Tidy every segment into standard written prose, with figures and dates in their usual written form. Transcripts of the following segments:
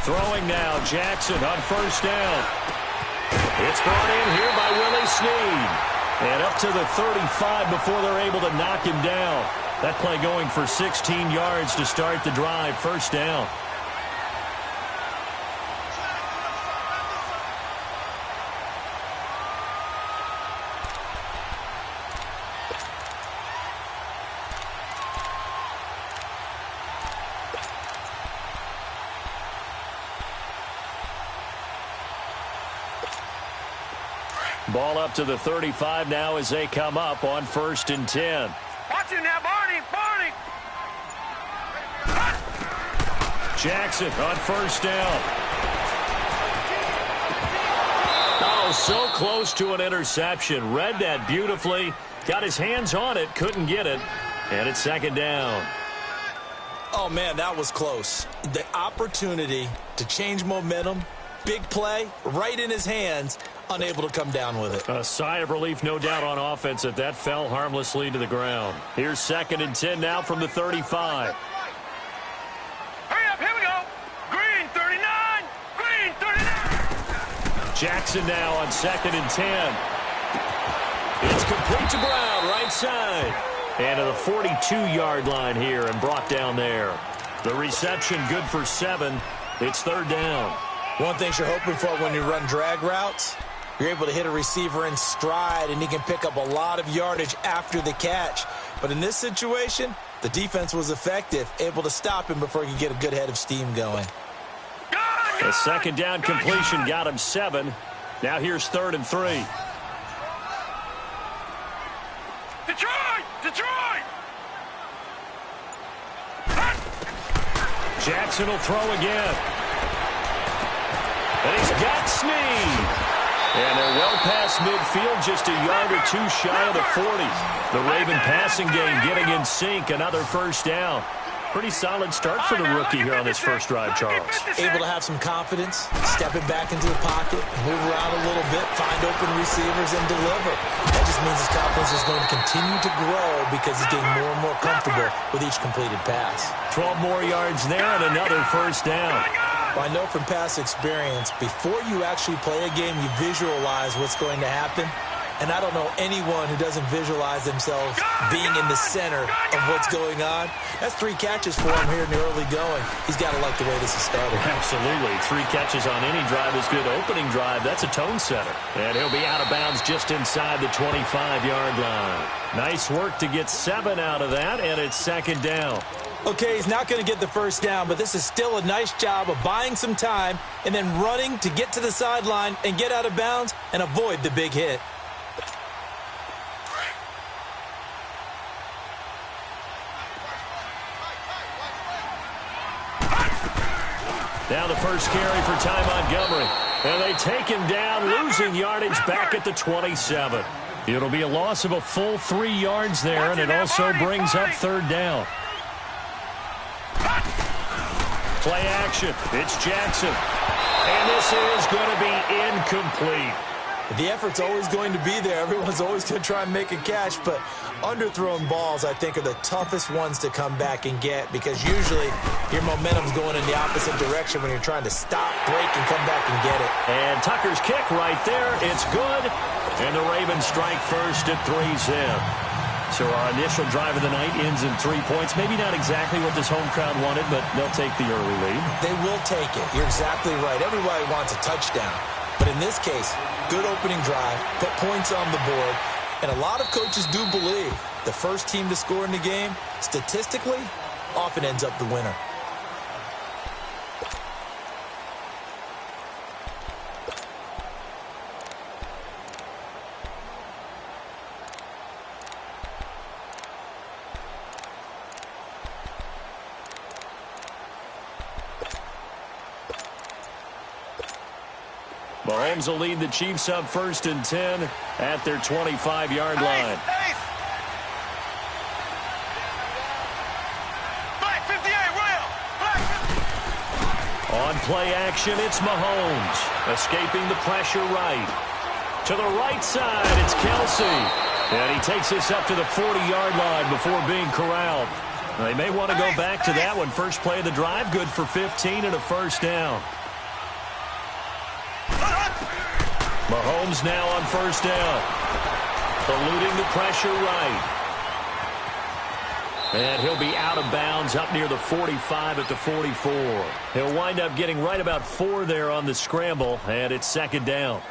Throwing now, Jackson on first down. It's brought in here by Willie Snead. And up to the 35 before they're able to knock him down. That play going for 16 yards to start the drive, first down. Ball up to the 35 now as they come up on 1st and 10. Watch it now, Barney! Barney! Jackson on first down. Oh, so close to an interception. Read that beautifully. Got his hands on it, couldn't get it. And it's 2nd down. Oh, man, that was close. The opportunity to change momentum, big play, right in his hands, unable to come down with it. A sigh of relief, no doubt, on offense that that fell harmlessly to the ground. Here's 2nd and 10 now from the 35. Hurry up, here we go. Green 39, green 39. Jackson now on 2nd and 10. It's complete to Brown, right side. And to the 42-yard line here and brought down there. The reception good for 7. It's 3rd down. One thing you're hoping for when you run drag routes, you're able to hit a receiver in stride, and he can pick up a lot of yardage after the catch. But in this situation, the defense was effective, able to stop him before he could get a good head of steam going. A 2nd down completion got him 7. Now here's 3rd and 3. Detroit! Detroit! Jackson will throw again. And he's got Snead. And they're well past midfield, just a yard or two shy of the 40. The Raven passing game getting in sync, another 1st down. Pretty solid start for the rookie here on this first drive, Charles. Able to have some confidence, stepping back into the pocket, move around a little bit, find open receivers, and deliver. That just means his confidence is going to continue to grow because he's getting more and more comfortable with each completed pass. 12 more yards there and another 1st down. Well, I know from past experience, before you actually play a game, you visualize what's going to happen. And I don't know anyone who doesn't visualize themselves being in the center of what's going on. That's 3 catches for him here in the early going. He's got to like the way this is started. Absolutely. 3 catches on any drive is good. Opening drive, that's a tone setter. And he'll be out of bounds just inside the 25-yard line. Nice work to get 7 out of that, and it's 2nd down. Okay, he's not going to get the 1st down, but this is still a nice job of buying some time and then running to get to the sideline and get out of bounds and avoid the big hit. Now the first carry for Ty Montgomery. And they take him down, losing yardage back at the 27. It'll be a loss of a full 3 yards there, and it also brings up 3rd down. Play action. It's Jackson. And this is going to be incomplete. The effort's always going to be there. Everyone's always going to try and make a catch, but underthrown balls, I think, are the toughest ones to come back and get because usually your momentum's going in the opposite direction when you're trying to stop, break, and come back and get it. And Tucker's kick right there. It's good. And the Ravens strike first at 3-zip. So our initial drive of the night ends in 3 points. Maybe not exactly what this home crowd wanted, but they'll take the early lead. They will take it. You're exactly right. Everybody wants a touchdown. But in this case, good opening drive, put points on the board, and a lot of coaches do believe the first team to score in the game, statistically, often ends up the winner. Mahomes will lead the Chiefs up 1st and 10 at their 25-yard line. On play action, it's Mahomes. Escaping the pressure right. To the right side, it's Kelsey. And he takes this up to the 40-yard line before being corralled. They may want to go back to that one. First play of the drive, good for 15 and a first down. Mahomes now on first down. Eluding the pressure right. And he'll be out of bounds up near the 45 at the 44. He'll wind up getting right about 4 there on the scramble, and it's second down.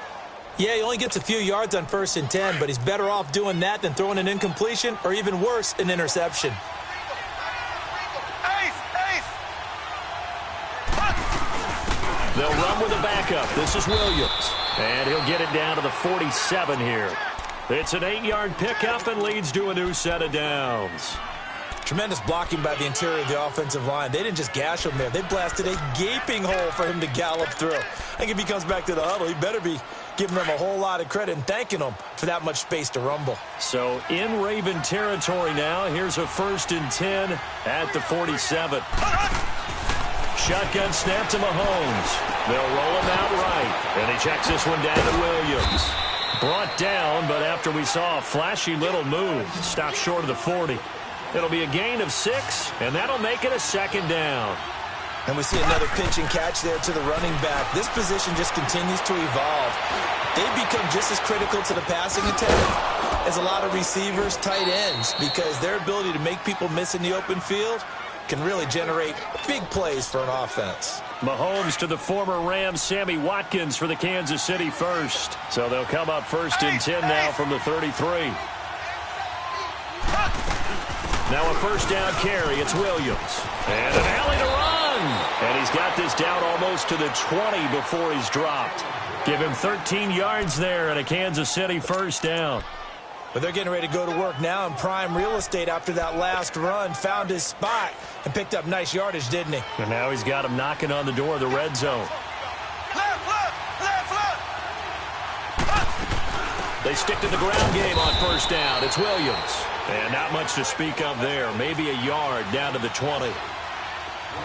Yeah, he only gets a few yards on 1st and 10, but he's better off doing that than throwing an incompletion or even worse, an interception. They'll run with a backup. This is Williams. And he'll get it down to the 47 here. It's an 8-yard pickup and leads to a new set of downs. Tremendous blocking by the interior of the offensive line. They didn't just gash him there. They blasted a gaping hole for him to gallop through. I think if he comes back to the huddle, he better be giving them a whole lot of credit and thanking them for that much space to rumble. So in Raven territory now, here's a 1st and 10 at the 47. Shotgun snap to Mahomes. They'll roll him out right. And he checks this one down to Williams. Brought down, but after we saw a flashy little move, stopped short of the 40. It'll be a gain of 6, and that'll make it a second down. And we see another pitch and catch there to the running back. This position just continues to evolve. They've become just as critical to the passing attack as a lot of receivers, tight ends, because their ability to make people miss in the open field can really generate big plays for an offense. Mahomes to the former Rams, Sammy Watkins for the Kansas City first. So they'll come up 1st and 10 now from the 33. Now a first down carry. It's Williams. And an alley to run. And he's got this down almost to the 20 before he's dropped. Give him 13 yards there and a Kansas City first down. But they're getting ready to go to work now in prime real estate after that last run. Found his spot and picked up nice yardage, didn't he? And now he's got him knocking on the door of the red zone. They stick to the ground game on first down. It's Williams. And not much to speak of there. Maybe a yard down to the 20.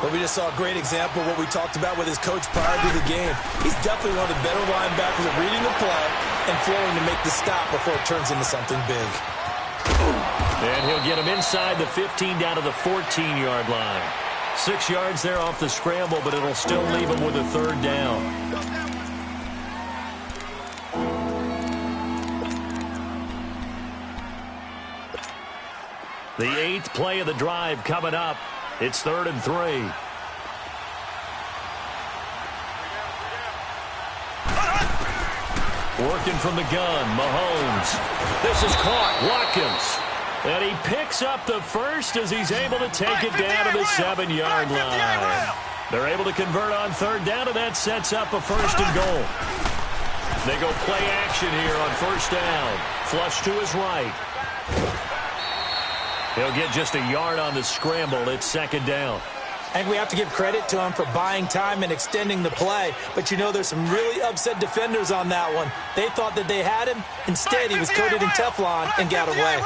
But we just saw a great example of what we talked about with his coach prior to the game. He's definitely one of the better linebackers at reading the play and flowing to make the stop before it turns into something big. And he'll get him inside the 15 down to the 14-yard line. 6 yards there off the scramble, but it'll still leave him with a third down. The 8th play of the drive coming up. It's 3rd and 3. Working from the gun, Mahomes. This is caught, Watkins. And he picks up the first as he's able to take it down to the 7-yard line. They're able to convert on 3rd down, and that sets up a 1st and goal. They go play action here on 1st down. Flush to his right. He'll get just a yard on the scramble. It's 2nd down. And we have to give credit to him for buying time and extending the play. But, you know, there's some really upset defenders on that one. They thought that they had him. Instead, he was coated in Teflon and got away.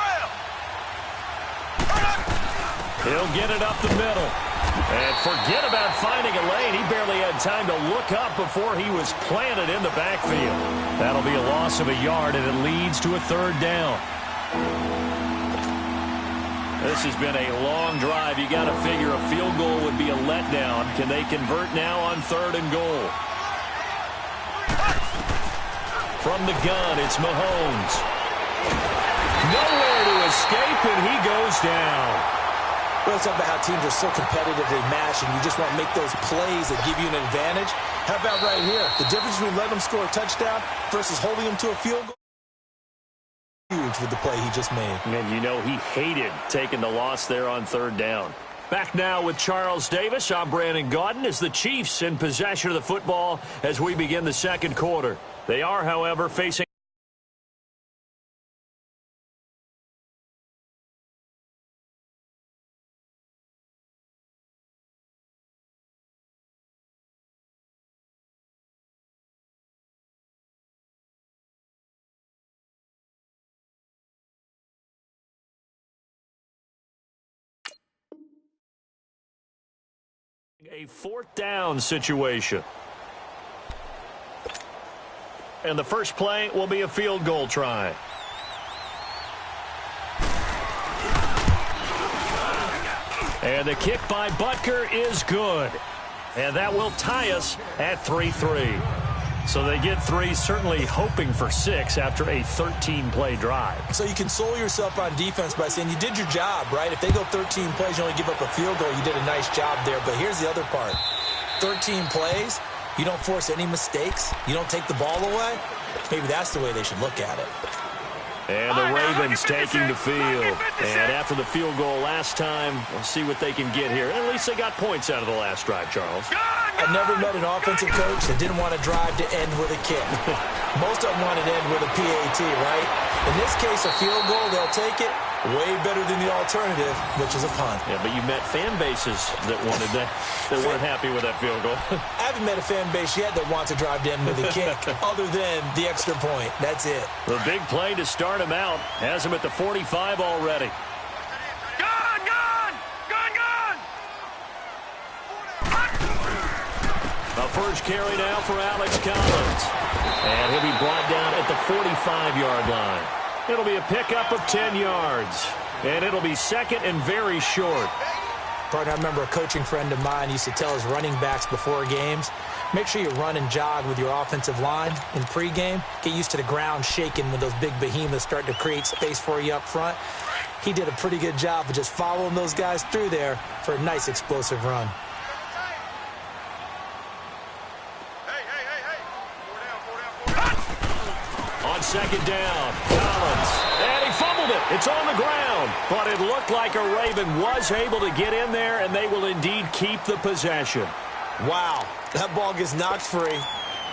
He'll get it up the middle. And forget about finding a lane. He barely had time to look up before he was planted in the backfield. That'll be a loss of a yard, and it leads to a 3rd down. This has been a long drive. You got to figure a field goal would be a letdown. Can they convert now on 3rd and goal? From the gun, it's Mahomes. Nowhere to escape, and he goes down. Well, it's about how teams are so competitively matched, and you just want to make those plays that give you an advantage. How about right here? The difference between letting them score a touchdown versus holding them to a field goal. Huge with the play he just made. And you know he hated taking the loss there on 3rd down. Back now with Charles Davis. I'm Brandon Gaudin as the Chiefs in possession of the football as we begin the 2nd quarter. They are, however, facing a 4th down situation. And the first play will be a field goal try. And the kick by Butker is good. And that will tie us at 3-3. So they get 3, certainly hoping for 6 after a 13-play drive. So you console yourself on defense by saying you did your job, right? If they go 13 plays, you only give up a field goal, you did a nice job there. But here's the other part. 13 plays, you don't force any mistakes, you don't take the ball away. Maybe that's the way they should look at it. And the Ravens taking the field. And after the field goal last time, we'll see what they can get here. At least they got points out of the last drive, Charles. I never met an offensive coach that didn't want to drive to end with a kick. Most of them want to end with a PAT, right? In this case, a field goal, they'll take it. Way better than the alternative, which is a punt. Yeah, but you met fan bases that wanted that, that weren't happy with that field goal. I haven't met a fan base yet that wants to drive to end with a kick, other than the extra point. That's it. The big play to start him out has him at the 45 already. Gone, gone, gone, gone. A first carry now for Alex Collins. And he'll be brought down at the 45-yard line. It'll be a pickup of 10 yards. And it'll be second and very short. Partner, I remember a coaching friend of mine used to tell his running backs before games, make sure you run and jog with your offensive line in pregame. Get used to the ground shaking when those big behemoths start to create space for you up front. He did a pretty good job of just following those guys through there for a nice explosive run. On second down, Collins. And he fumbled it. It's on the ground. But it looked like a Raven was able to get in there, and they will indeed keep the possession. Wow, that ball gets knocked free,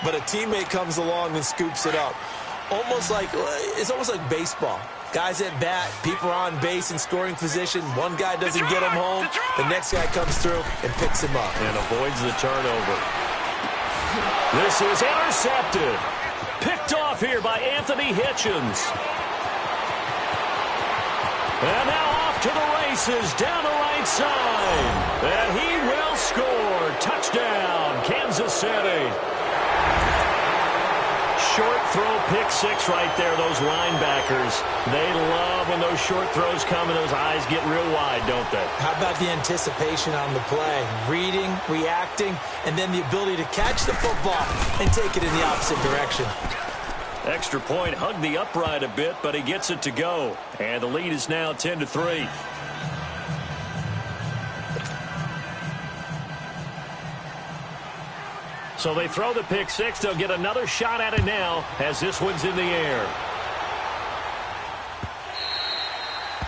but a teammate comes along and scoops it up. It's almost like baseball. Guys at bat, people are on base in scoring position. One guy doesn't get him home. The next guy comes through and picks him up. And avoids the turnover. This is intercepted. Picked off here by Anthony Hitchens. And now off to the races down the right side. And he will score. Touchdown, Kansas City. Short throw, pick six right there, those linebackers. They love when those short throws come and those eyes get real wide, don't they? How about the anticipation on the play? Reading, reacting, and then the ability to catch the football and take it in the opposite direction. Extra point, hugged the upright a bit, but he gets it to go. And the lead is now 10-3. So they throw the pick six. They'll get another shot at it now as this one's in the air.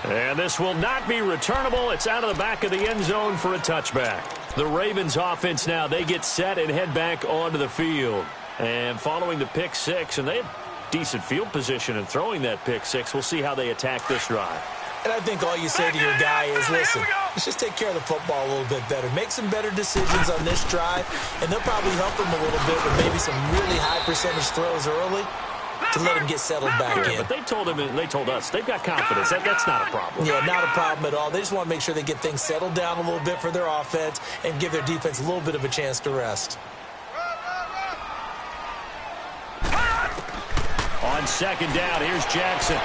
And this will not be returnable. It's out of the back of the end zone for a touchback. The Ravens offense now, they get set and head back onto the field. And following the pick six, and they have decent field position in throwing that pick six. We'll see how they attack this drive. And I think all you say to your guy is, listen, let's just take care of the football a little bit better. Make some better decisions on this drive, and they'll probably help him a little bit with maybe some really high percentage throws early to let him get settled back in. But they told him, and they told us, they've got confidence. That's not a problem. Yeah, not a problem at all. They just want to make sure they get things settled down a little bit for their offense and give their defense a little bit of a chance to rest. On second down, here's Jackson.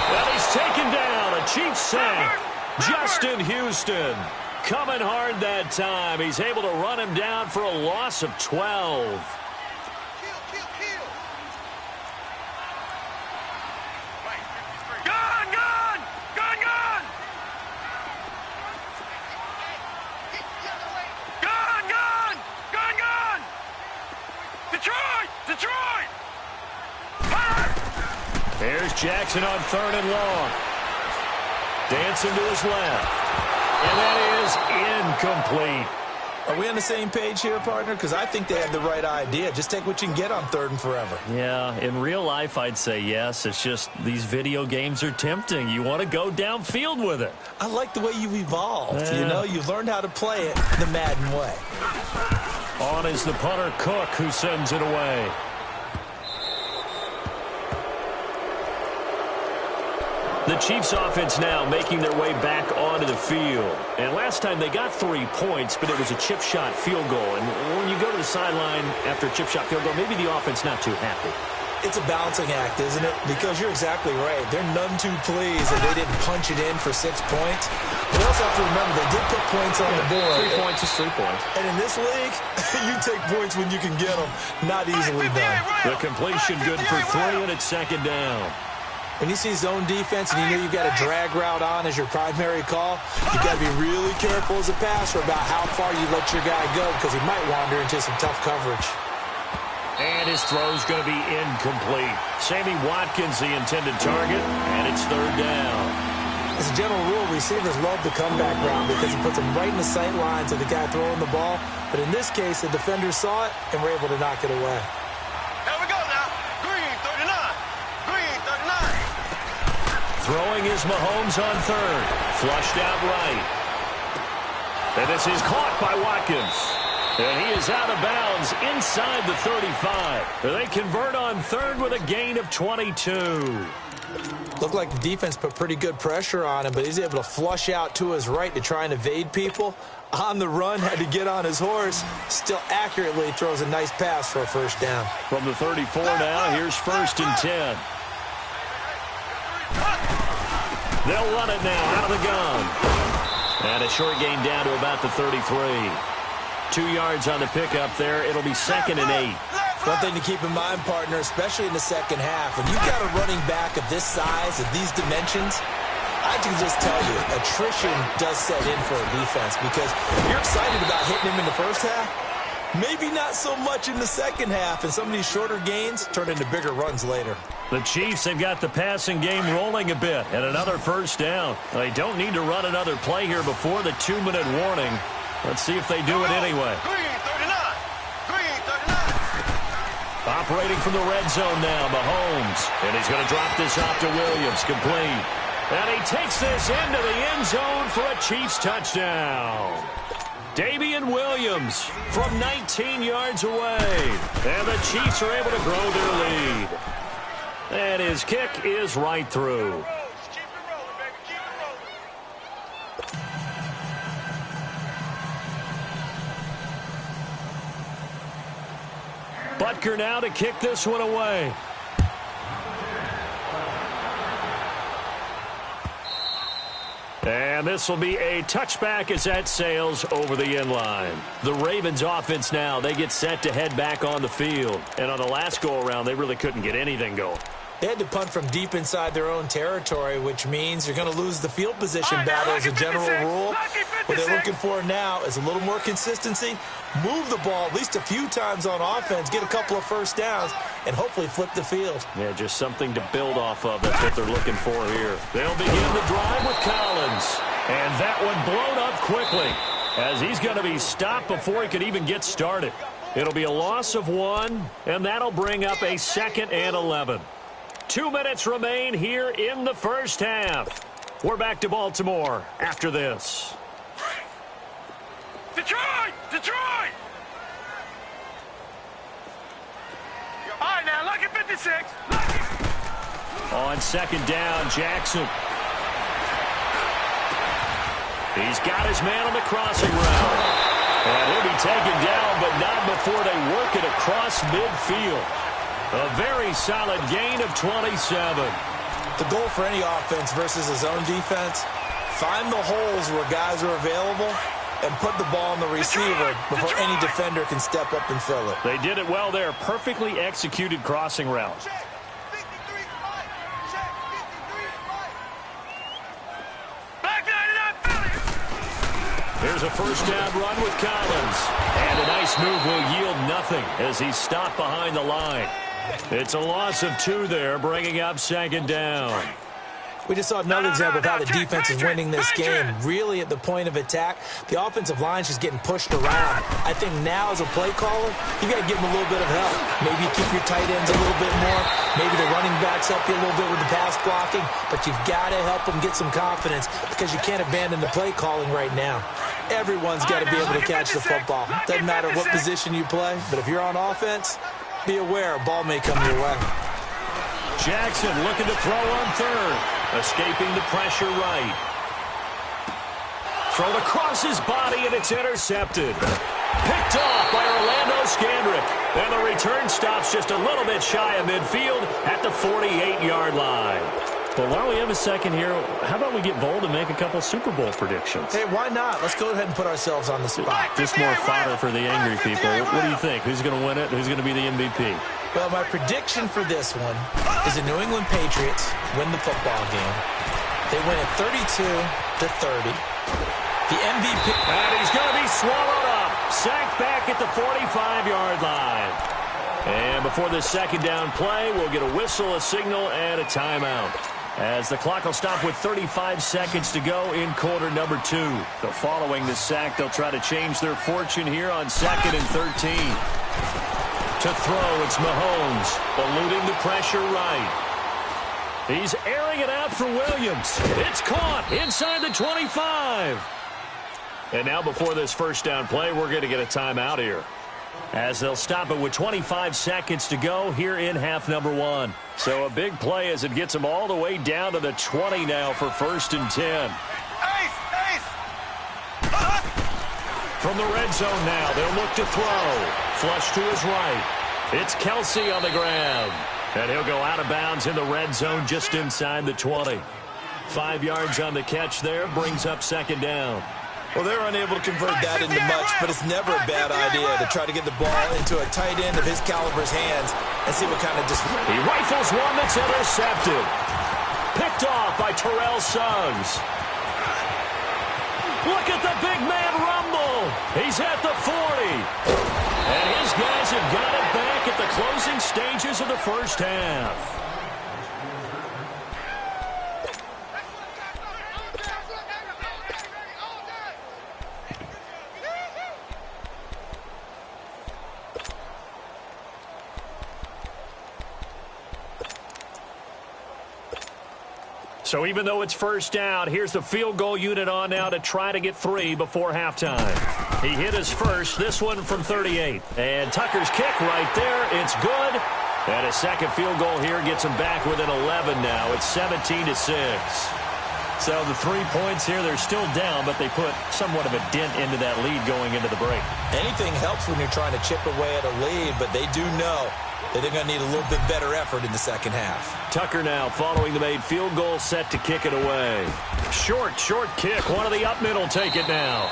Well, he's taken down. A Chiefs sack. Justin Houston coming hard that time. He's able to run him down for a loss of 12. Gone, gone, gone, gone. Gone, gone, gone, gone. Detroit, Detroit. There's Jackson on third and long. Dancing to his left. And that is incomplete. Are we on the same page here, partner? Because I think they have the right idea. Just take what you can get on third and forever. Yeah, in real life, I'd say yes. It's just these video games are tempting. You want to go downfield with it. I like the way you've evolved. Yeah. You know, you've learned how to play it the Madden way. On is the punter, Cook, who sends it away. The Chiefs offense now making their way back onto the field. And last time they got 3 points, but it was a chip shot field goal. And when you go to the sideline after a chip shot field goal, maybe the offense not too happy. It's a balancing act, isn't it? Because you're exactly right. They're none too pleased that they didn't punch it in for 6 points. We also have to remember they did put points on the board. 3 points is 3 points. And in this league, you take points when you can get them. Not easily done. The completion good for 3, and it's second down. When you see zone defense and you know you've got a drag route on as your primary call, you've got to be really careful as a passer about how far you let your guy go because he might wander into some tough coverage. And his throw's going to be incomplete. Sammy Watkins, the intended target, and it's third down. As a general rule, receivers love the comeback route because it puts them right in the sight lines of the guy throwing the ball. But in this case, the defenders saw it and were able to knock it away. Here we go now. Green 39. Green 39. Throwing is Mahomes on third. Flushed out right. And this is caught by Watkins. And he is out of bounds inside the 35. They convert on third with a gain of 22. Looked like the defense put pretty good pressure on him, but he's able to flush out to his right to try and evade people. On the run, had to get on his horse. Still accurately throws a nice pass for a first down. From the 34 now, here's 1st and 10. They'll run it now out of the gun. And a short gain down to about the 33. 2 yards on the pickup there. It'll be 2nd and 8. One thing to keep in mind, partner, especially in the second half, when you've got a running back of this size, of these dimensions, I can just tell you, attrition does set in for a defense because you're excited about hitting him in the first half. Maybe not so much in the second half, and some of these shorter gains turn into bigger runs later. The Chiefs have got the passing game rolling a bit, and another first down. They don't need to run another play here before the 2-minute warning. Let's see if they do it anyway. Green 39. Green 39. Operating from the red zone now, Mahomes. And he's going to drop this off to Williams, complete. And he takes this into the end zone for a Chiefs touchdown. Damian Williams from 19 yards away. And the Chiefs are able to grow their lead. And his kick is right through. Butker now to kick this one away. And this will be a touchback as that sails over the end line. The Ravens offense now, they get set to head back on the field. And on the last go-around, they really couldn't get anything going. They had to punt from deep inside their own territory, which means you're going to lose the field position battle as a general rule. What they're looking for now is a little more consistency, move the ball at least a few times on offense, get a couple of first downs, and hopefully flip the field. Yeah, just something to build off of. That's what they're looking for here. They'll begin the drive with Collins. And that one blown up quickly as he's going to be stopped before he could even get started. It'll be a loss of 1, and that'll bring up a 2nd and 11. 2 minutes remain here in the first half. We're back to Baltimore after this. Detroit! Detroit! All right, now, lucky 56. Lucky. On 2nd down, Jackson. He's got his man on the crossing route. And he'll be taken down, but not before they work it across midfield. A very solid gain of 27. The goal for any offense versus a zone defense, find the holes where guys are available and put the ball on the receiver before any defender can step up and fill it. They did it well there. Perfectly executed crossing route. Here's a first down run with Collins. And a nice move will yield nothing as he's stopped behind the line. It's a loss of 2 there, bringing up 2nd down. We just saw another example of how the defense is winning this game. Really at the point of attack, the offensive line's just getting pushed around. I think now as a play caller, you got to give them a little bit of help. Maybe keep your tight ends a little bit more. Maybe the running backs help you a little bit with the pass blocking. But you've got to help them get some confidence because you can't abandon the play calling right now. Everyone's got to be able to catch the football. Doesn't matter what position you play, but if you're on offense, be aware a ball may come your way. Jackson looking to throw on third. Escaping the pressure right. Thrown across his body, and it's intercepted. Picked off by Orlando Scandrick. And the return stops just a little bit shy of midfield at the 48-yard line. But while we have a second here, how about we get bold and make a couple Super Bowl predictions? Hey, why not? Let's go ahead and put ourselves on the spot. Just more fodder for the angry people. What do you think? Who's going to win it? Who's going to be the MVP? Well, my prediction for this one is the New England Patriots win the football game. They win it 32-30. The MVP. And he's going to be swallowed up. Sacked back at the 45-yard line. And before this second down play, we'll get a whistle, a signal, and a timeout. As the clock will stop with 35 seconds to go in quarter number 2. So following the sack, they'll try to change their fortune here on 2nd and 13. To throw, it's Mahomes, eluding the pressure right. He's airing it out for Williams. It's caught inside the 25. And now before this first down play, we're going to get a timeout here, as they'll stop it with 25 seconds to go here in half number 1. So a big play as it gets them all the way down to the 20 now for 1st and 10. From the red zone now, they'll look to throw. Flush to his right. It's Kelsey on the grab. And he'll go out of bounds in the red zone just inside the 20. 5 yards on the catch there, brings up 2nd down. Well, they're unable to convert that into much, but it's never a bad idea to try to get the ball into a tight end of his caliber's hands and see what kind of He rifles one that's intercepted. Picked off by Terrell Suggs. Look at the big man rumble. He's at the 40. And his guys have got it back at the closing stages of the first half. So even though it's first down, here's the field goal unit on now to try to get 3 before halftime. He hit his first, this one from 38. And Tucker's kick right there, it's good. And a second field goal here gets him back within 11 now. It's 17-6. So the 3 points here, they're still down, but they put somewhat of a dent into that lead going into the break. Anything helps when you're trying to chip away at a lead, but they do know that they're going to need a little bit better effort in the second half. Tucker now following the made field goal, set to kick it away. Short kick. One of the up mid will take it now.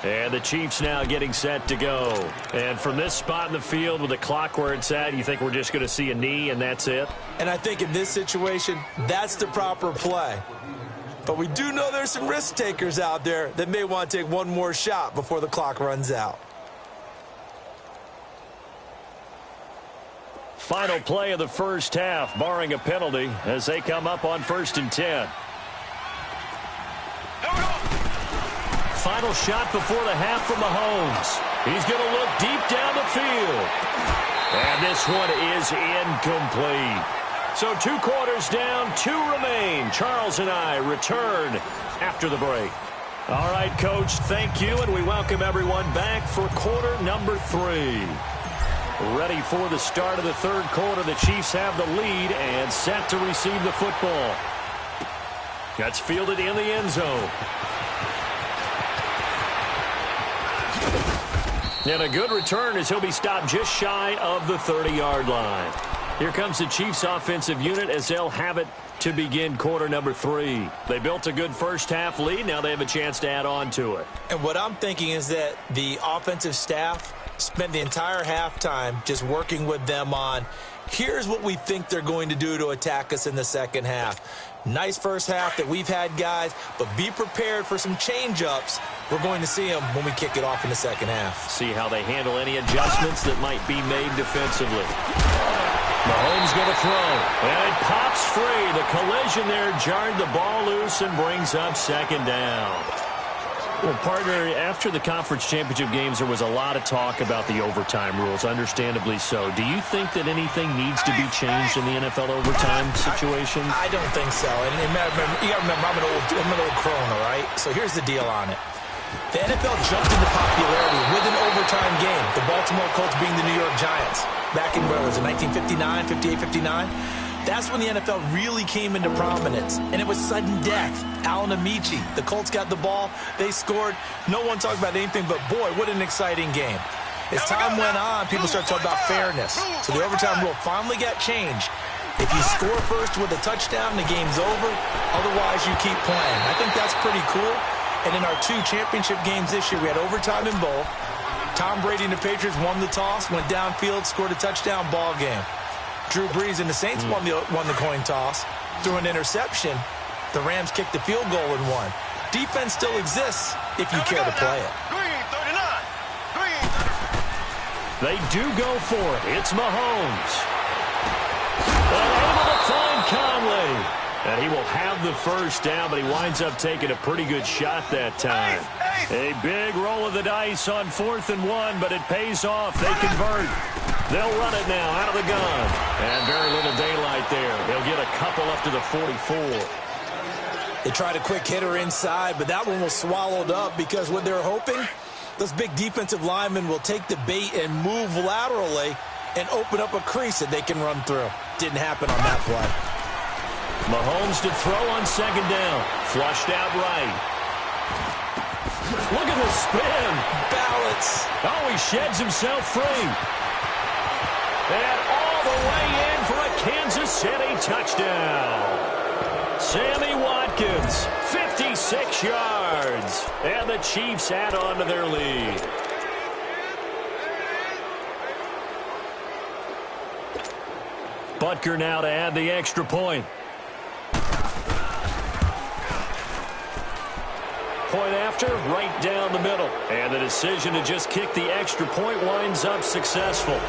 And the Chiefs now getting set to go. And from this spot in the field with the clock where it's at, you think we're just going to see a knee and that's it? And I think in this situation, that's the proper play. But we do know there's some risk takers out there that may want to take one more shot before the clock runs out. Final play of the first half, barring a penalty, as they come up on 1st and 10. Final shot before the half from Mahomes. He's going to look deep down the field. And this one is incomplete. So 2 quarters down, 2 remain. Charles and I return after the break. All right, Coach, thank you, and we welcome everyone back for quarter number 3. Ready for the start of the third quarter. The Chiefs have the lead and set to receive the football. That's fielded in the end zone. And a good return as he'll be stopped just shy of the 30-yard line. Here comes the Chiefs offensive unit as they'll have it to begin quarter number 3. They built a good first half lead. Now they have a chance to add on to it. And what I'm thinking is that the offensive staff spent the entire halftime just working with them on, here's what we think they're going to do to attack us in the second half. Nice first half that we've had, guys, but be prepared for some change-ups. We're going to see them when we kick it off in the second half. See how they handle any adjustments that might be made defensively. Mahomes going to throw, and it pops free. The collision there jarred the ball loose and brings up 2nd down. Well, partner, after the conference championship games, there was a lot of talk about the overtime rules, understandably so. Do you think that anything needs to be changed in the NFL overtime situation? I don't think so. And you got to remember, I'm an old crone, all right? So here's the deal on it. The NFL jumped into popularity with an overtime game. The Baltimore Colts being the New York Giants. Back in, where was it, 1959, 58, 59? That's when the NFL really came into prominence, and it was sudden death. Allen Amici, the Colts got the ball, they scored. No one talked about anything but, boy, what an exciting game. As time went on, people started talking about fairness. So the overtime rule finally got changed. If you score first with a touchdown, the game's over. Otherwise, you keep playing. I think that's pretty cool. And in our 2 championship games this year, we had overtime in both. Tom Brady and the Patriots won the toss, went downfield, scored a touchdown, ball game. Drew Brees and the Saints won the coin toss, threw an interception. The Rams kicked the field goal and won. Defense still exists if you care to play it. They do go for it. It's Mahomes. Able to find Conley. And he will have the first down, but he winds up taking a pretty good shot that time. A big roll of the dice on 4th and 1, but it pays off. They convert. They'll run it now out of the gun. And very little daylight there. They'll get a couple up to the 44. They tried a quick hitter inside, but that one was swallowed up because what they're hoping, those big defensive linemen will take the bait and move laterally and open up a crease that they can run through. Didn't happen on that play. Mahomes to throw on 2nd down. Flushed out right. Look at the spin. Balance. Oh, he sheds himself free. And all the way in for a Kansas City touchdown. Sammy Watkins, 56 yards. And the Chiefs add on to their lead. Butker now to add the extra point. Point after, right down the middle. And the decision to just kick the extra point winds up successful.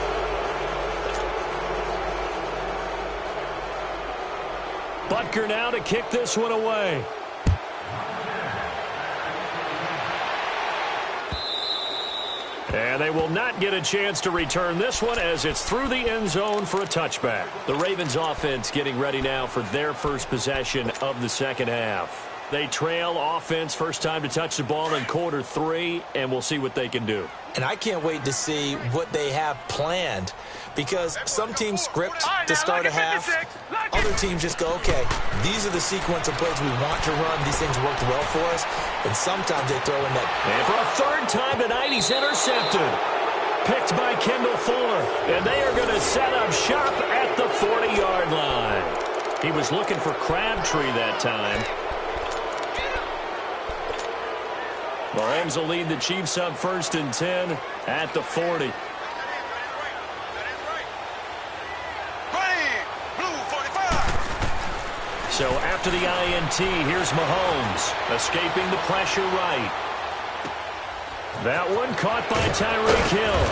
Butker now to kick this one away. And they will not get a chance to return this one as it's through the end zone for a touchback. The Ravens offense getting ready now for their first possession of the second half. They trail offense first time to touch the ball in quarter 3, and we'll see what they can do. And I can't wait to see what they have planned because some teams script to start a half. Other teams just go, okay, these are the sequence of plays we want to run. These things worked well for us. And sometimes they throw in that. And for a 3rd time tonight, he's intercepted. Picked by Kendall Fuller. And they are going to set up shop at the 40-yard line. He was looking for Crabtree that time. Mahomes will lead the Chiefs up 1st and 10 at the 40. So after the INT, here's Mahomes, escaping the pressure right. That one caught by Tyreek Hill.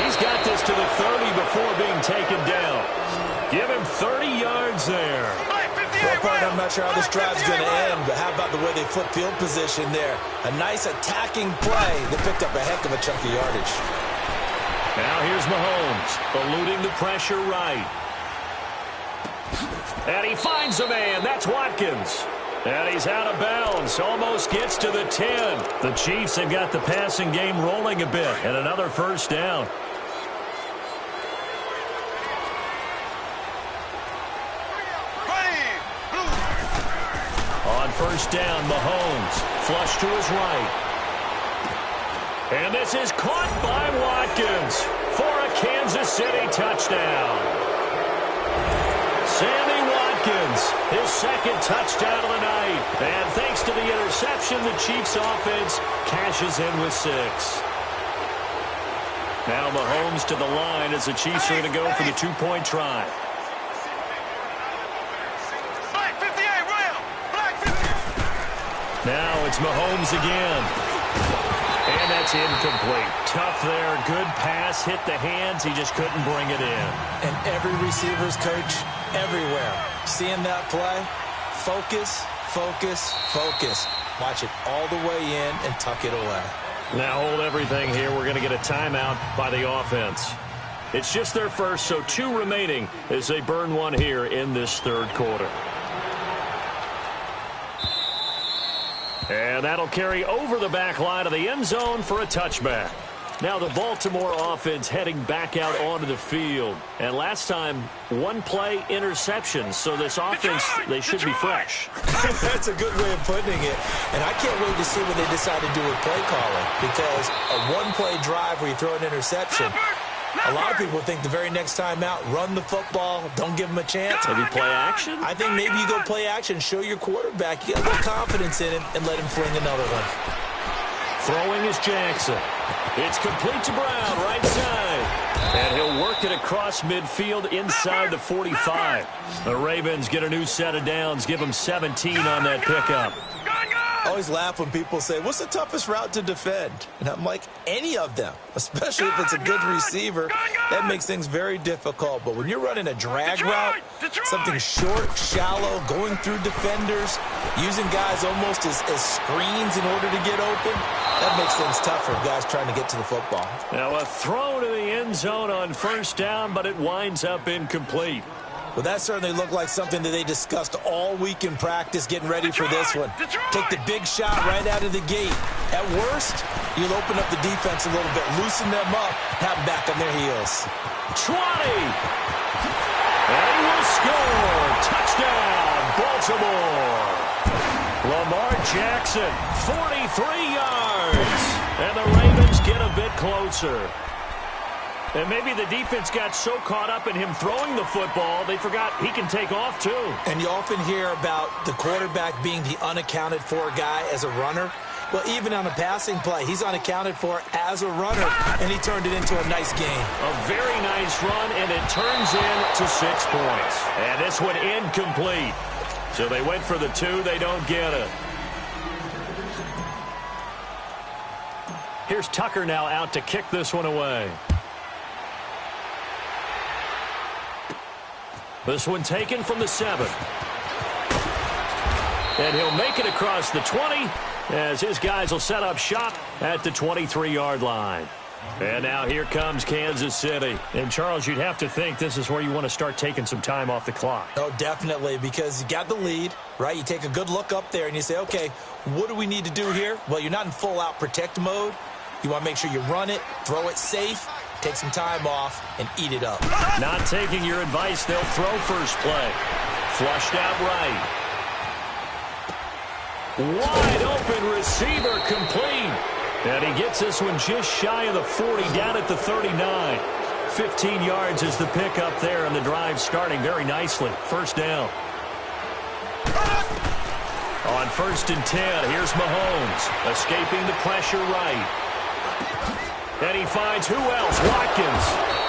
He's got this to the 30 before being taken down. Give him 30 yards there. Well, partner, I'm not sure how this drive's going to end, but how about the way they flip field position there? A nice attacking play that picked up a heck of a chunk of yardage. Now here's Mahomes, eluding the pressure right. And he finds a man. That's Watkins. And he's out of bounds. Almost gets to the 10. The Chiefs have got the passing game rolling a bit. And another first down. On first down, Mahomes. Flush to his right. And this is caught by Watkins for a Kansas City touchdown. Sammy Watkins, his 2nd touchdown of the night. And thanks to the interception, the Chiefs offense cashes in with 6. Now Mahomes to the line as the Chiefs are going to go for the 2-point try. Now it's Mahomes again. And that's incomplete. Tough there. Good pass. Hit the hands. He just couldn't bring it in. And every receiver's coach everywhere. Seeing that play, focus, focus, focus. Watch it all the way in and tuck it away. Now hold everything here. We're going to get a timeout by the offense. It's just their first, so 2 remaining as they burn one here in this 3rd quarter. And that'll carry over the back line of the end zone for a touchback. Now the Baltimore offense heading back out onto the field. And last time, one play interception. So this offense, they should be fresh. That's a good way of putting it. And I can't wait to see what they decide to do with play calling. Because a one-play drive where you throw an interception, a lot of people think the very next time out, run the football, don't give them a chance. Maybe play action? I think maybe you go play action, show your quarterback, you got a little confidence in him, and let him fling another one. Throwing is Jackson. It's complete to Brown, right side. And he'll work it across midfield inside the 45. The Ravens get a new set of downs, give them 17 on that pickup. I always laugh when people say, what's the toughest route to defend? And I'm like, any of them, especially if it's a good receiver. That makes things very difficult. But when you're running a drag route, something short, shallow, going through defenders, using guys almost as screens in order to get open, that makes things tough for guys trying to get to the football. Now a throw to the end zone on first down, but it winds up incomplete. Well, that certainly looked like something that they discussed all week in practice, getting ready for this one. Take the big shot right out of the gate. At worst, you'll open up the defense a little bit, loosen them up, have them back on their heels. 20! And he will score! Touchdown, Baltimore! Lamar Jackson, 43 yards! And the Ravens get a bit closer. And maybe the defense got so caught up in him throwing the football, they forgot he can take off too. And you often hear about the quarterback being the unaccounted for guy as a runner. Well, even on a passing play, he's unaccounted for as a runner, and he turned it into a nice game. A very nice run, and it turns into 6 points. And this one incomplete. So they went for the 2, they don't get it. Here's Tucker now out to kick this one away. This one taken from the 7. And he'll make it across the 20 as his guys will set up shop at the 23-yard line. And now here comes Kansas City. And, Charles, you'd have to think this is where you want to start taking some time off the clock. Oh, definitely, because you got the lead, right? You take a good look up there and you say, okay, what do we need to do here? Well, you're not in full-out protect mode. You want to make sure you run it, throw it safe, take some time off, and eat it up. Not taking your advice, they'll throw first play. Flushed out right. Wide open receiver complete. And he gets this one just shy of the 40, down at the 39. 15 yards is the pickup there, and the drive starting very nicely. First down. On 1st and 10, here's Mahomes, escaping the pressure right. And he finds who else? Watkins.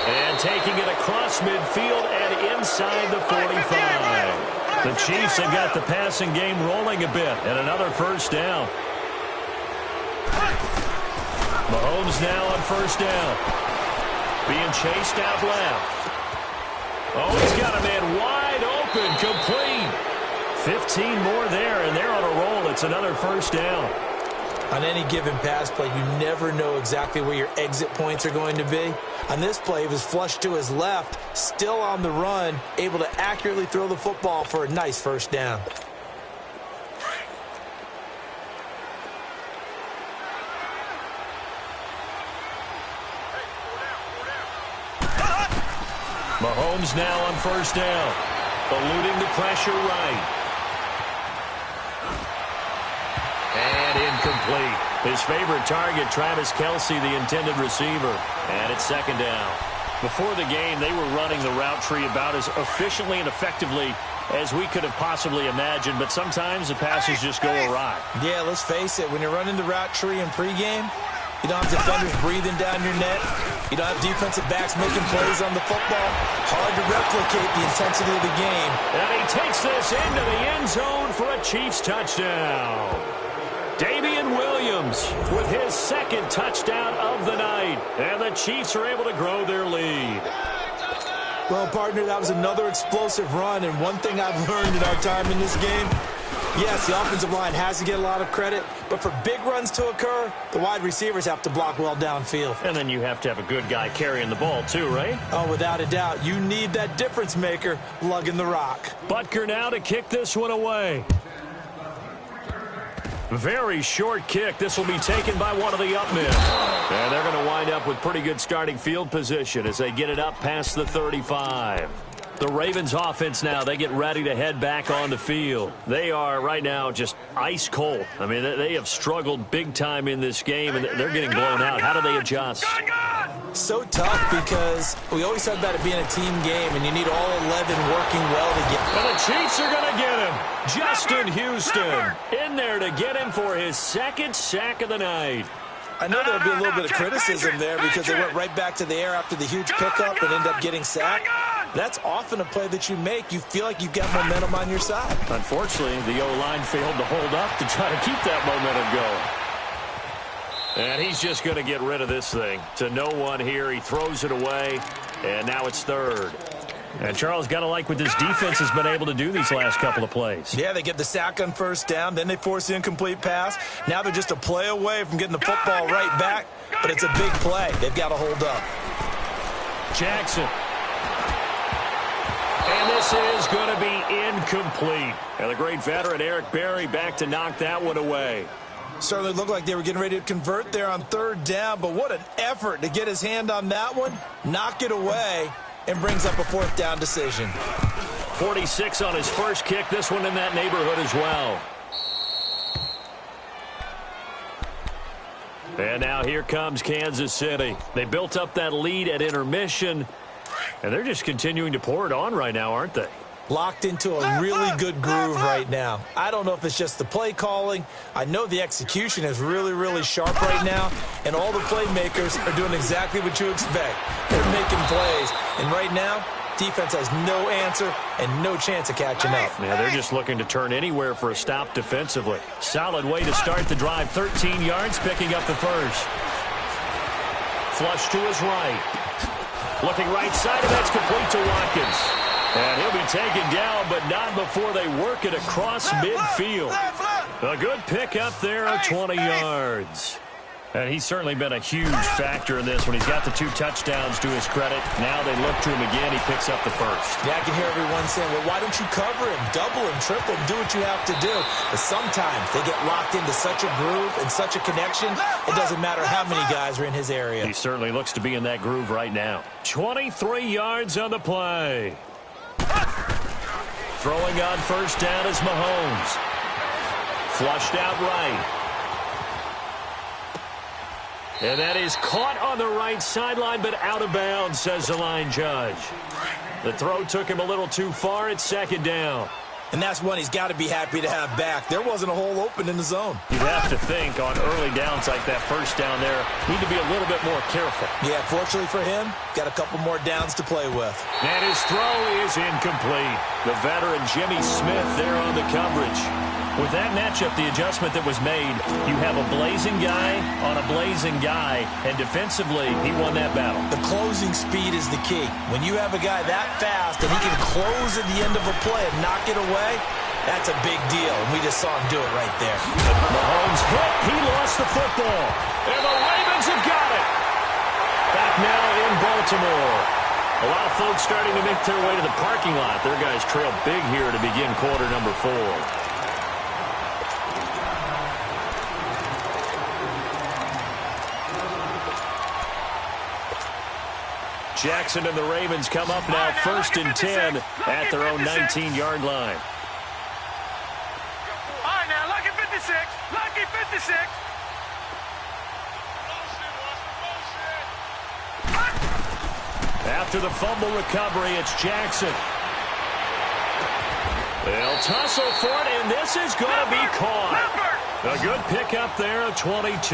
And taking it across midfield and inside the 45. The Chiefs have got the passing game rolling a bit. And another first down. Mahomes now on first down. Being chased out left. Oh, he's got a man wide open, complete. 15 more there, and they're on a roll. It's another first down. On any given pass play, you never know exactly where your exit points are going to be. On this play, he was flushed to his left, still on the run, able to accurately throw the football for a nice first down. Mahomes now on first down, eluding the pressure right. And incomplete. His favorite target, Travis Kelce, the intended receiver. And it's second down. Before the game, they were running the route tree about as efficiently and effectively as we could have possibly imagined, but sometimes the passes just go awry. Yeah, let's face it. When you're running the route tree in pregame, you don't have defenders breathing down your neck. You don't have defensive backs making plays on the football. Hard to replicate the intensity of the game. And he takes this into the end zone for a Chiefs touchdown. Damian Williams with his second touchdown of the night. And the Chiefs are able to grow their lead. Well, partner, that was another explosive run. And one thing I've learned in our time in this game, yes, the offensive line has to get a lot of credit. But for big runs to occur, the wide receivers have to block well downfield. And then you have to have a good guy carrying the ball too, right? Oh, without a doubt. You need that difference maker lugging the rock. Butker now to kick this one away. Very short kick. This will be taken by one of the up men. And they're going to wind up with pretty good starting field position as they get it up past the 35. The Ravens offense now, they get ready to head back on the field. They are right now just ice cold. I mean, they have struggled big time in this game, and they're getting blown out. How do they adjust? So tough because we always talk about it being a team game, and you need all 11 working well together. And the Chiefs are going to get him. Justin Houston in there to get him for his second sack of the night. I know there'll be a little bit of criticism there because they went right back to the air after the huge pickup and end up getting sacked. That's often a play that you make. You feel like you've got momentum on your side. Unfortunately, the O-line failed to hold up to try to keep that momentum going. And he's just going to get rid of this thing. To no one here. He throws it away, and now it's third. And Charles, got to like what this defense has been able to do these last couple of plays. Yeah, they get the sack on first down, then they force the incomplete pass. Now they're just a play away from getting the football right back, but it's a big play. They've got to hold up. Jackson. And this is going to be incomplete. And the great veteran Eric Berry back to knock that one away. Certainly looked like they were getting ready to convert there on third down, but what an effort to get his hand on that one, knock it away, and brings up a fourth down decision. 46 on his first kick. This one in that neighborhood as well. And now here comes Kansas City. They built up that lead at intermission, and they're just continuing to pour it on right now, aren't they? Locked into a really good groove right now. I don't know if it's just the play calling. I know the execution is really, really sharp right now, and all the playmakers are doing exactly what you expect. They're making plays, and right now, defense has no answer and no chance of catching up. Yeah, they're just looking to turn anywhere for a stop defensively. Solid way to start the drive. 13 yards, picking up the first. Flush to his right. Looking right side, and that's complete to Watkins. And he'll be taken down, but not before they work it across midfield. A good pick up there of 20 yards. And he's certainly been a huge factor in this when he's got the 2 touchdowns to his credit. Now they look to him again. He picks up the first. Yeah, I can hear everyone saying, well, why don't you cover him, double him, triple him, do what you have to do. But sometimes they get locked into such a groove and such a connection, it doesn't matter how many guys are in his area. He certainly looks to be in that groove right now. 23 yards on the play. Throwing on first down is Mahomes. Flushed out right. And that is caught on the right sideline, but out of bounds, says the line judge. The throw took him a little too far. It's second down. And that's one he's got to be happy to have back. There wasn't a hole open in the zone. You'd have to think on early downs like that first down there, need to be a little bit more careful. Yeah, fortunately for him, got a couple more downs to play with. And his throw is incomplete. The veteran Jimmy Smith there on the coverage. With that matchup, the adjustment that was made, you have a blazing guy on a blazing guy, and defensively, he won that battle. The closing speed is the key. When you have a guy that fast and he can close at the end of a play and knock it away, that's a big deal. And we just saw him do it right there. Mahomes hit. He lost the football. And the Ravens have got it. Back now in Baltimore. A lot of folks starting to make their way to the parking lot. Their guys trail big here to begin quarter number 4. Jackson and the Ravens come up now first and 10 at their own 19-yard line. All right, now, lucky 56. Lucky 56. After the fumble recovery, it's Jackson. They'll tussle for it, and this is going to be caught. A good pickup there of 22.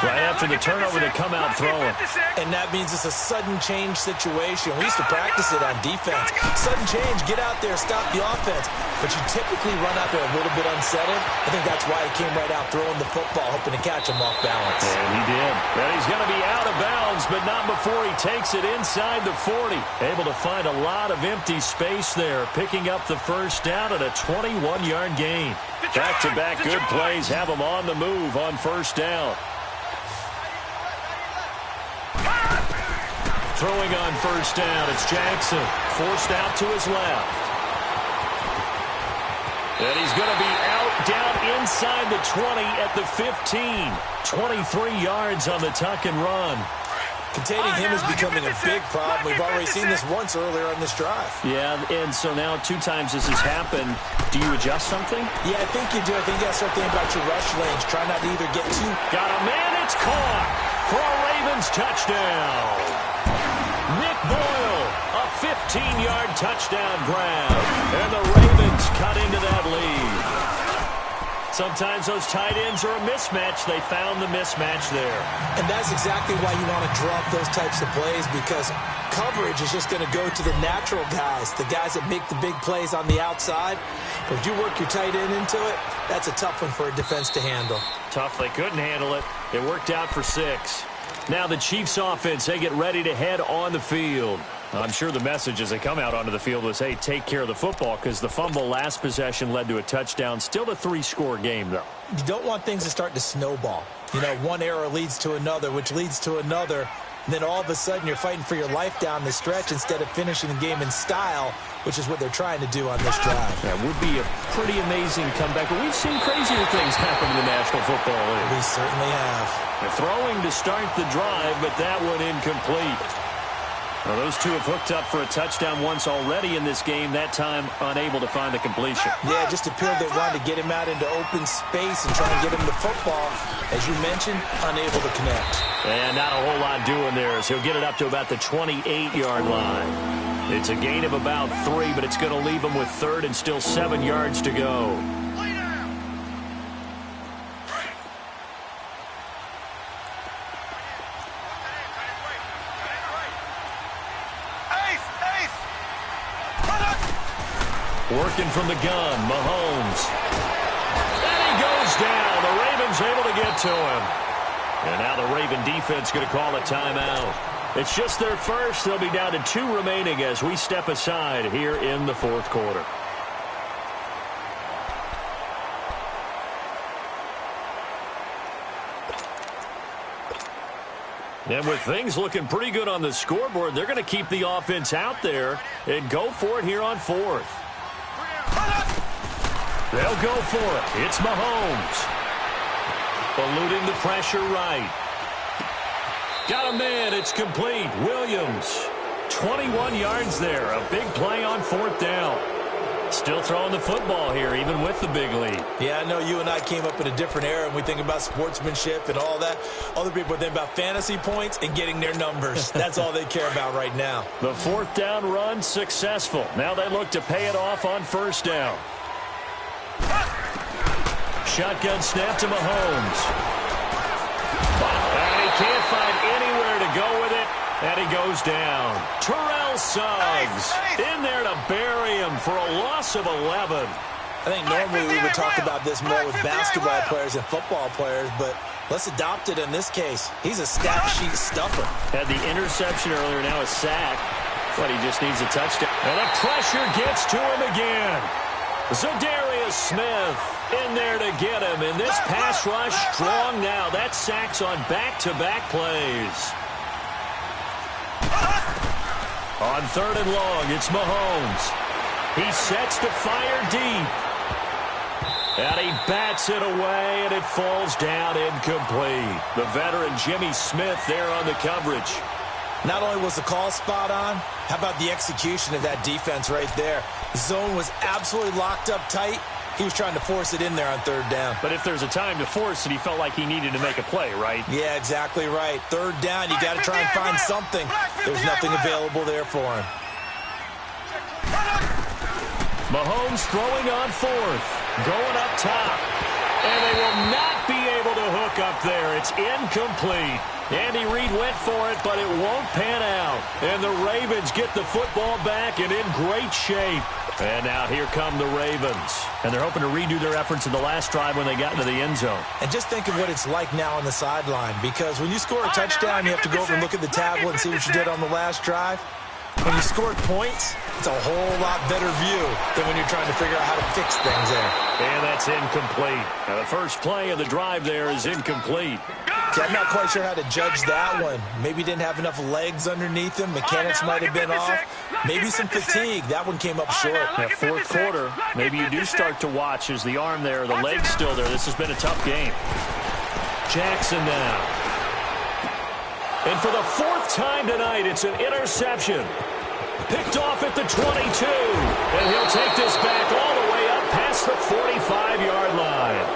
Right after the turnover to come out throwing. And that means it's a sudden change situation. We used to practice it on defense. Sudden change, get out there, stop the offense. But you typically run out there a little bit unsettled. I think that's why he came right out throwing the football, hoping to catch him off balance. And he did. And he's going to be out of bounds, but not before he takes it inside the 40. Able to find a lot of empty space there, picking up the first down at a 21-yard gain. Back-to-back good plays have him on the move on first down. Throwing on first down, it's Jackson. Forced out to his left. And he's going to be out down inside the 20 at the 15. 23 yards on the tuck and run. Containing him is becoming a big problem. We've already seen this once earlier on this drive. Yeah, and so now 2 times this has happened. Do you adjust something? Yeah, I think you do. I think you got to start thinking about your rush lanes. Try not to either get too... Got a man, it's caught for a Ravens touchdown. Nick Boyle, a 15-yard touchdown grab. And the Ravens cut into that lead. Sometimes those tight ends are a mismatch. They found the mismatch there. And that's exactly why you want to drop those types of plays, because coverage is just going to go to the natural guys, the guys that make the big plays on the outside. But if you work your tight end into it, that's a tough one for a defense to handle. Tough. They couldn't handle it. It worked out for 6. Now the Chiefs offense, they get ready to head on the field. I'm sure the message as they come out onto the field was, hey, take care of the football, because the fumble last possession led to a touchdown. Still a 3-score game, though. You don't want things to start to snowball. You know, one error leads to another, which leads to another. And then all of a sudden you're fighting for your life down the stretch instead of finishing the game in style, which is what they're trying to do on this drive. That would be a pretty amazing comeback. But we've seen crazier things happen in the National Football League. We certainly have. They're throwing to start the drive, but that one incomplete. Well, those two have hooked up for a touchdown once already in this game, that time unable to find the completion. Yeah, just appeared they wanted to get him out into open space and try and get him the football. As you mentioned, unable to connect. And not a whole lot doing there, so he'll get it up to about the 28-yard line. It's a gain of about 3, but it's going to leave him with 3rd and still 7 yards to go. Working from the gun, Mahomes. And he goes down. The Ravens able to get to him. And now the Raven defense going to call a timeout. It's just their first. They'll be down to 2 remaining as we step aside here in the 4th quarter. And with things looking pretty good on the scoreboard, they're going to keep the offense out there and go for it here on 4th. They'll go for it. It's Mahomes. Eluding the pressure right. Got a man. It's complete. Williams. 21 yards there. A big play on 4th down. Still throwing the football here, even with the big lead. Yeah, I know you and I came up in a different era, and we think about sportsmanship and all that. Other people think about fantasy points and getting their numbers. That's all they care about right now. The 4th down run successful. Now they look to pay it off on 1st down. Shotgun snap to Mahomes. And he can't find anywhere to go with it. And he goes down. Terrell Suggs in there to bury him for a loss of 11. I think normally we would talk about this more with basketball players and football players, but let's adopt it in this case. He's a stat sheet stuffer. Had the interception earlier, now a sack. But he just needs a touchdown. And the pressure gets to him again. Zadarius Smith in there to get him. And this pass rush strong now. That's sacks on back-to-back plays. On 3rd and long, it's Mahomes. He sets to fire deep. And he bats it away, and it falls down incomplete. The veteran Jimmy Smith there on the coverage. Not only was the call spot on, how about the execution of that defense right there? The zone was absolutely locked up tight. He was trying to force it in there on 3rd down. But if there's a time to force it, he felt like he needed to make a play, right? Yeah, exactly right. 3rd down, you got to try and find something. There's nothing available there for him. Mahomes throwing on 4th. Going up top. And they will not be able to hook up there. It's incomplete. Andy Reid went for it, but it won't pan out. And the Ravens get the football back and in great shape. And now here come the Ravens. And they're hoping to redo their efforts in the last drive when they got into the end zone. And just think of what it's like now on the sideline. Because when you score a touchdown, you have to go over and look at the tablet and see what you did on the last drive. When you scored points, it's a whole lot better view than when you're trying to figure out how to fix things there. And that's incomplete. Now the first play of the drive there is incomplete. See, I'm not quite sure how to judge that one. Maybe didn't have enough legs underneath him. Mechanics might have been off. Maybe some fatigue. That one came up short. That fourth quarter, maybe you do start to watch as the arm there, the leg's still there. This has been a tough game. Jackson now. And for the fourth time tonight, it's an interception. Picked off at the 22. And he'll take this back all the way up past the 45-yard line.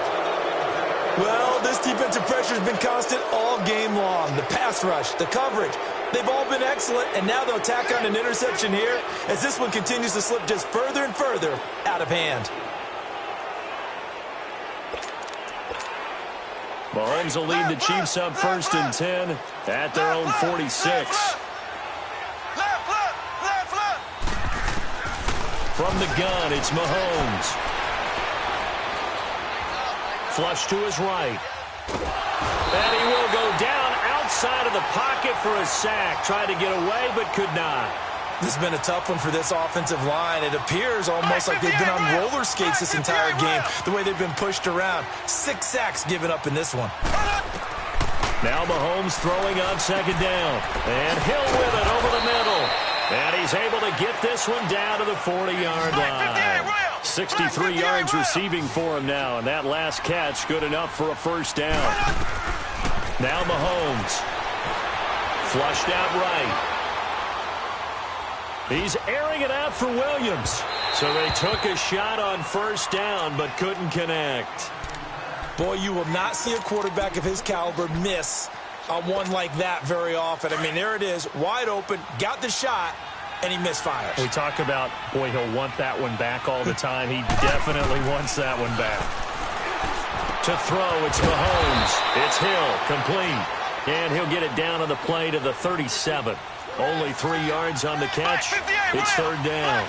Well, this defensive pressure has been constant all game long. The pass rush, the coverage, they've all been excellent, and now they'll tack on an interception here as this one continues to slip just further and further out of hand. Mahomes will lead the Chiefs up 1st and 10 at their own 46. From the gun, it's Mahomes. Flush to his right. And he will go down outside of the pocket for a sack. Tried to get away, but could not. This has been a tough one for this offensive line. It appears almost like they've been on roller skates this entire game, the way they've been pushed around. 6 sacks given up in this one. Now Mahomes throwing on 2nd down. And Hill with it over the middle. And he's able to get this one down to the 40-yard line. 63 yards receiving for him now, and that last catch good enough for a 1st down. Now Mahomes. Flushed out right. He's airing it out for Williams. So they took a shot on 1st down, but couldn't connect. Boy, you will not see a quarterback of his caliber miss on one like that very often. I mean, there it is, wide open, got the shot, and he misfires. We talk about, boy, he'll want that one back all the time. He definitely wants that one back. To throw, it's Mahomes. It's Hill, complete. And he'll get it down on the play to the 37. Only 3 yards on the catch. It's 3rd down.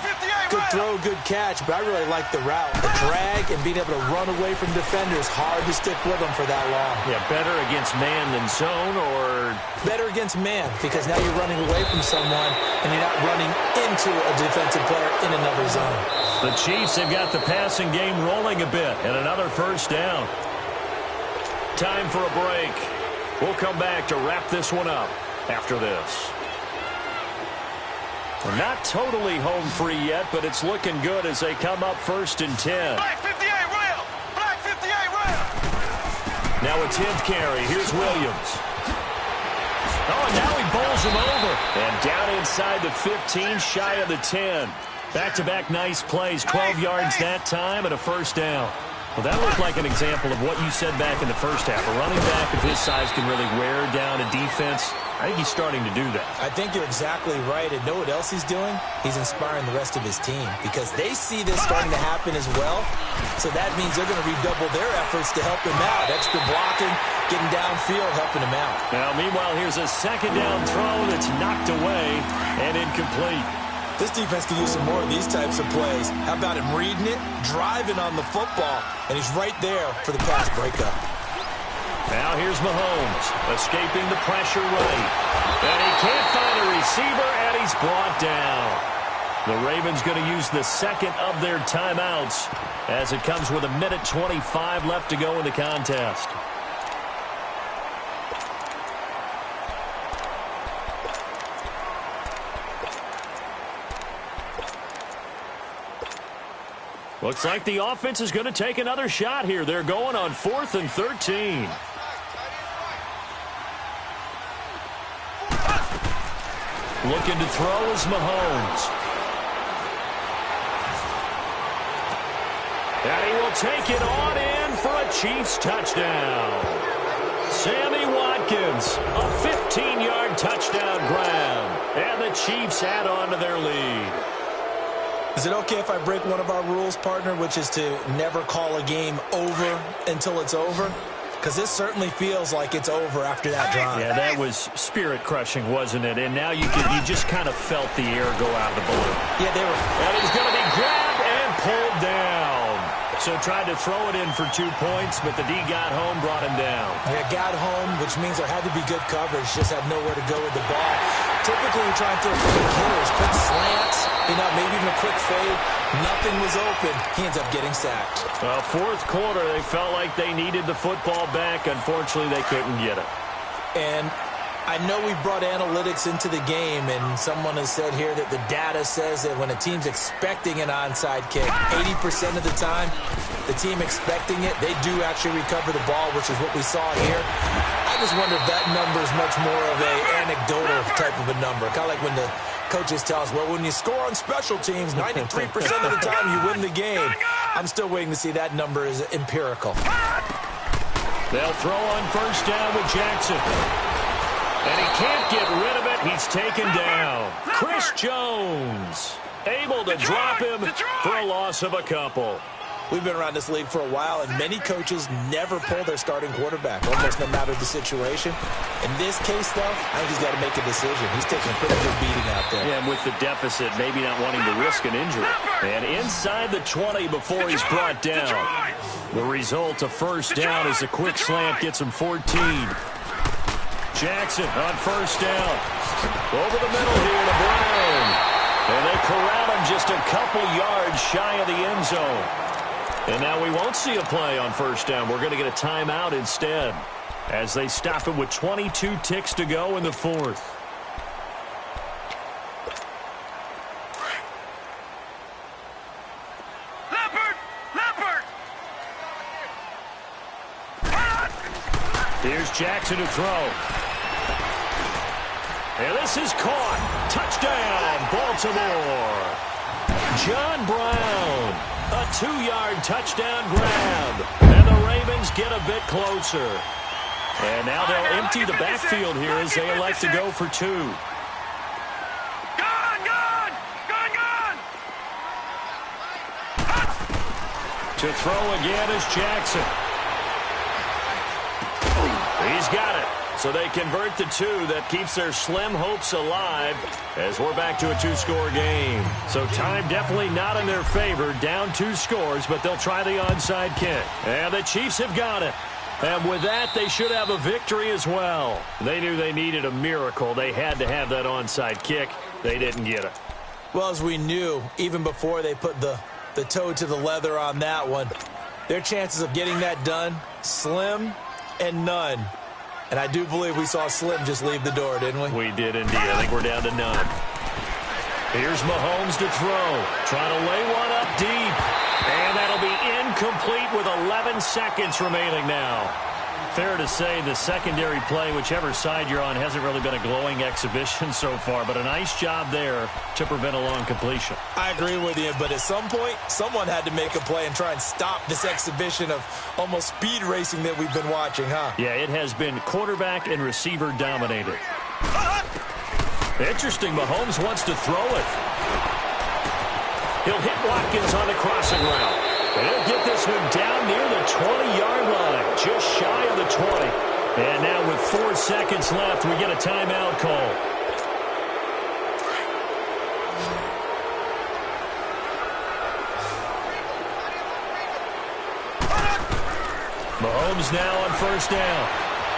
Good throw, good catch, but I really like the route. The drag and being able to run away from defenders. Hard to stick with them for that long. Yeah, better against man than zone, or? Better against man, because now you're running away from someone and you're not running into a defensive player in another zone. The Chiefs have got the passing game rolling a bit, and another 1st down. Time for a break. We'll come back to wrap this one up after this. We're not totally home free yet, but it's looking good as they come up 1st and 10. Black 58 rail! Black 58 rail! Now a 10th carry. Here's Williams. Oh, and now he bowls him over. And down inside the 15, shy of the 10. Back-to-back nice plays. 12 yards that time and a 1st down. Well, that looked like an example of what you said back in the 1st half. A running back of his size can really wear down a defense. I think he's starting to do that. I think you're exactly right. And know what else he's doing? He's inspiring the rest of his team because they see this starting to happen as well. So that means they're going to redouble their efforts to help him out. Extra blocking, getting downfield, helping him out. Now, meanwhile, here's a 2nd down throw that's knocked away and incomplete. This defense can use some more of these types of plays. How about him reading it, driving on the football, and he's right there for the pass breakup. Now here's Mahomes, escaping the pressure right. And he can't find a receiver, and he's brought down. The Ravens going to use the 2nd of their timeouts as it comes with 1:25 left to go in the contest. Looks like the offense is going to take another shot here. They're going on 4th and 13. Looking to throw is Mahomes. And he will take it on in for a Chiefs touchdown. Sammy Watkins, a 15-yard touchdown grab. And the Chiefs add on to their lead. Is it okay if I break one of our rules, partner, which is to never call a game over until it's over? Because this certainly feels like it's over after that drive. Yeah, that was spirit-crushing, wasn't it? And now you just kind of felt the air go out of the balloon. Yeah, they were. And he's going to be grabbed and pulled down. So tried to throw it in for 2 points, but the D got home, brought him down. Yeah, got home, which means there had to be good coverage. Just had nowhere to go with the ball. Typically, we try and throw quick hitters, quick slants, maybe even a quick fade. Nothing was open. He ends up getting sacked. Fourth quarter, they felt like they needed the football back. Unfortunately, they couldn't get it. And I know we brought analytics into the game, and someone has said here that the data says that when a team's expecting an onside kick, 80% of the time, the team expecting it, they do actually recover the ball, which is what we saw here. I just wonder if that number is much more of an anecdotal type of a number. Kind of like when the coaches tell us, well, when you score on special teams, 93% of the time you win the game. I'm still waiting to see that number is empirical. They'll throw on first down with Jackson. And he can't get rid of it. He's taken down. Chris Jones able to drop him for a loss of a couple. We've been around this league for a while, and many coaches never pull their starting quarterback, almost no matter the situation. In this case, though, I think he's got to make a decision. He's taking a pretty good beating out there. Yeah, and with the deficit, maybe not wanting to risk an injury. And inside the 20 before he's brought down. The result of first down is a quick slant gets him 14. Jackson on first down. Over the middle here to Brown. And they corral him just a couple yards shy of the end zone. And now we won't see a play on first down. We're going to get a timeout instead as they stop it with 22 ticks to go in the fourth. Here's Jackson to throw. And this is caught. Touchdown, Baltimore. John Brown. A 2-yard touchdown grab. And the Ravens get a bit closer. And now they'll empty the backfield here as they elect to go for two. To throw again is Jackson. He's got it. So they convert the two. That keeps their slim hopes alive as we're back to a two-score game. So time definitely not in their favor. Down 2 scores, but they'll try the onside kick. And the Chiefs have got it. And with that, they should have a victory as well. They knew they needed a miracle. They had to have that onside kick. They didn't get it. Well, as we knew, even before they put the toe to the leather on that one, their chances of getting that done, slim and none. And I do believe we saw Slim just leave the door, didn't we? We did indeed. I think we're down to none. Here's Mahomes to throw. Trying to lay one up deep. And that'll be incomplete with 11 seconds remaining now. Fair to say the secondary play, whichever side you're on, hasn't really been a glowing exhibition so far. But a nice job there to prevent a long completion. I agree with you, but at some point, someone had to make a play and try and stop this exhibition of almost speed racing that we've been watching, huh? Yeah, it has been quarterback and receiver dominated. Interesting, Mahomes wants to throw it. He'll hit Watkins on the crossing route. And he'll get this one down near the 20-yard line, just shy of the 20. And now with 4 seconds left, we get a timeout call. Mahomes now on first down,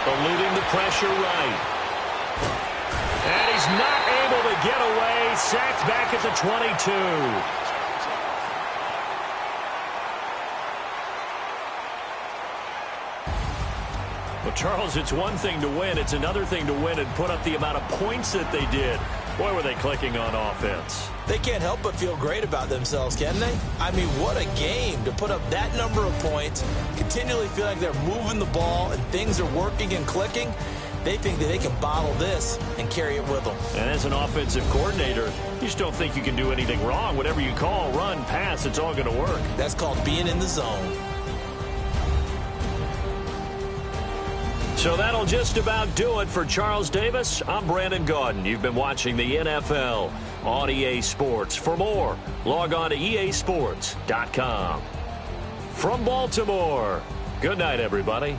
eluding the pressure right. And he's not able to get away, sacked back at the 22. Well, Charles, it's one thing to win. It's another thing to win and put up the amount of points that they did. Boy, were they clicking on offense. They can't help but feel great about themselves, can they? I mean, what a game to put up that number of points, continually feel like they're moving the ball and things are working and clicking. They think that they can bottle this and carry it with them. And as an offensive coordinator, you just don't think you can do anything wrong. Whatever you call, run, pass, it's all going to work. That's called being in the zone. So that'll just about do it for Charles Davis. I'm Brandon Gaudin. You've been watching the NFL on EA Sports. For more, log on to easports.com. From Baltimore, good night, everybody.